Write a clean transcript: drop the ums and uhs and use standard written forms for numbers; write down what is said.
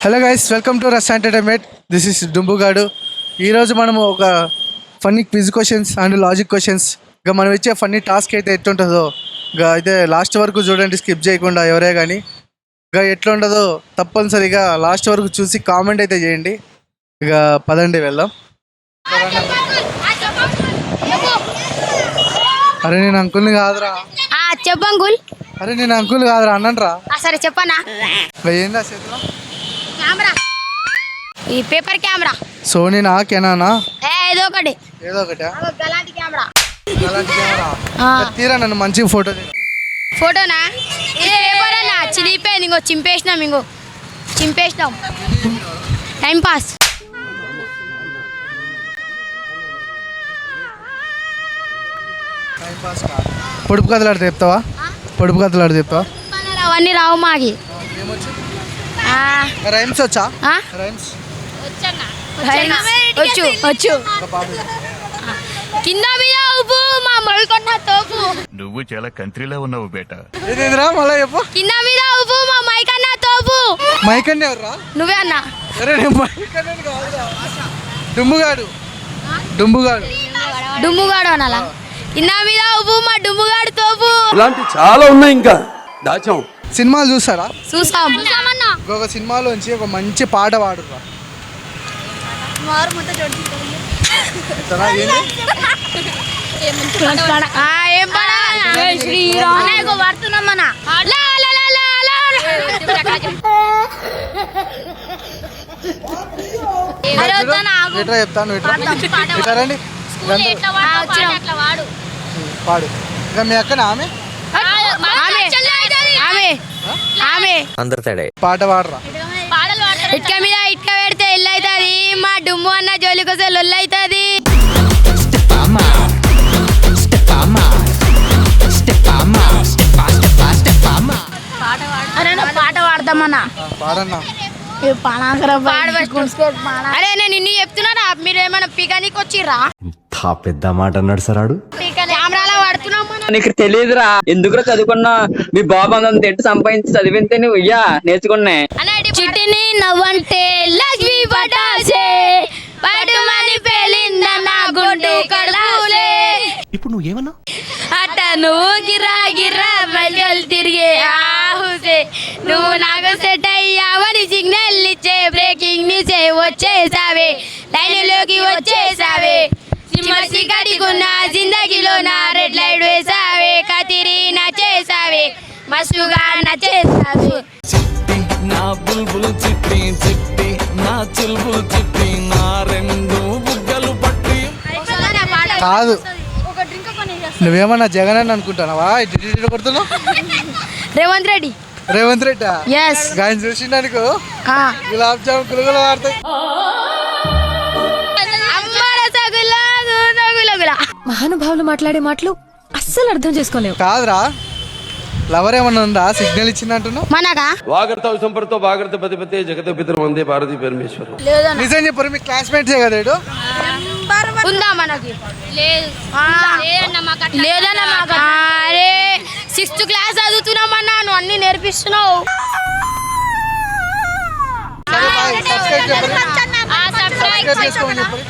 Hello guys, welcome to Ras entertainment. This is డుంబుగాడు. ఈరోజు మనము ఒక funny quiz questions and logic questions ఇంకా మనం ఇచ్చే ఫన్నీ టాస్క్ అయితే ఎట్లుంటుందో ఇంకా అయితే లాస్ట్ వరకు చూడండి, స్కిప్ చేయకుండా ఎవరే కానీ ఇంకా ఎట్లుంటుందో తప్పనిసరిగా లాస్ట్ వరకు చూసి కామెంట్ అయితే చేయండి. ఇక పదండి వెళ్దాం. అరే నేను అంకుల్ని కాదురా. చెప్పంగుల్. అరే నేను అంకుల్ కాదురా, అన్నంట్రా. సరే చెప్పనా. ఏందా చేతిలో కెమెరా, ఈ పేపర్ కెమెరా. సోనీనా కెనానా ఏదో ఒకటి. ఏదో ఒకటా? అలాంటి కెమెరా. అలాంటి కెమెరా తీరా నన్ను మంచిగా ఫోటో ఫోటోనా? పేపర్ అన్నా చిరిగిపోయింది. ఇంకో చింపేసినాం టైం పాస్. పొడుపు కథలాడితే చెప్తావా? పొడుపు కథలాడితే చెప్తావా? అవన్నీ రావు మాకి. రైమ్స్ వచ్చా? రైమ్స్ వచ్చు. కింద మీద ఉప్పు మా మొలకొండ తోపు. నువ్వు చాలా కంట్రీలో ఉన్నావు బేట. మళ్ళా చెప్పు. కింద మీద ఉప్పు మా మైకన్నా తోపు. మైకన్నా ఎవర్రా? నువ్వే అన్నా. డుంబుగాడు డుమ్ముగాడు అనాలా? కింద మీద ఉప్పు మా డుమ్ముగాడు తోపు. ఇలాంటి చాలా ఉన్నాయి, ఇంకా దాచాం. సినిమాలు చూస్తారా? చూసాం. ఒక సినిమాలోంచి ఒక మంచి పాట పాడురా. చెప్తాను పాడు. ఇంకా మీ అక్కడ ఆమె పాట పాడరా. ఇటుక మీద ఇటుక పెడితే ఇల్లు అవుతుంది. మా డుమ్ము అన్న జోలికొస్తే లొల్లు అవుతుంది. పాట పాడతామన్నా. పాడన్నా. అరే నేను ఇన్ని చెప్తున్నారా, మీరు ఏమైనా పికానికి వచ్చిర్రా? పెద్ద మాట అన్నాడు సరాడు. కెమెరాలో పడుతున్నాం. నీకు తెలియదురా, ఎందుకురా చదువుకున్నా? మీ బాబు అంత తింటే సంపాదించి చదివితే నువ్వు నేర్చుకున్నా. చిటిని నవ్వంటే లక్ష్మీ పటాసే పడుమని పేలిందన్న గుండు కడలే. ఇప్పుడు నువ్వు ఏమన్నా? అట్ట నువ్వు గిర్రా గిర్రా బయలు తిరిగే ఆహుసే. నువ్వు నాకు సెట్ అయ్యావని సిగ్నల్ ఇచ్చే బ్రేకింగ్ న్యూస్ వచ్చేసావే, లైన్లోకి వచ్చేసావే. సిగడికున్న జిందగీలో నా రెడ్ లైట్ వేసావే, కతిరి నచ్చేసావే, మస్తుగా నచ్చేసావే. నా బుల్బుల్ చిట్టి చిట్టి నా చుల్బుల్ చిట్టి నా రెండు బుగ్గలు పట్టి. కాదు, నువ్వేమన్నా జగన్ అని అనుకుంటున్నావా? ఇటు కొడుతున్నావు. రేవంత్ రెడ్డి. Yes. ఆయన చూసిండనుకో గులాబ్ జామ్ గులగుల వాడతాయి. మహానుభావులు మాట్లాడే మాటలు అస్సలు అర్థం చేసుకోలేవు. కాదురా, లవర్ ఏమన్నా ఉందా? సిగ్నల్ ఇచ్చిందంటున్నావు. మనగా వాగర్త సంపర్తో వాగర్త పతిపతే జగత పితరం వందే భారతి పరమేశ్వరం. నిజం చెప్పరు, మీ క్లాస్మేట్సే కదా ఇడు. ఉందా మనకి? లేదన్నా మాకు. అరే 6th క్లాస్ చదువుతున్నామన్నా, నువ్వు అన్ని నేర్పిస్తున్నావు. సబ్స్క్రైబ్ చేసుకోమని చెప్పరు.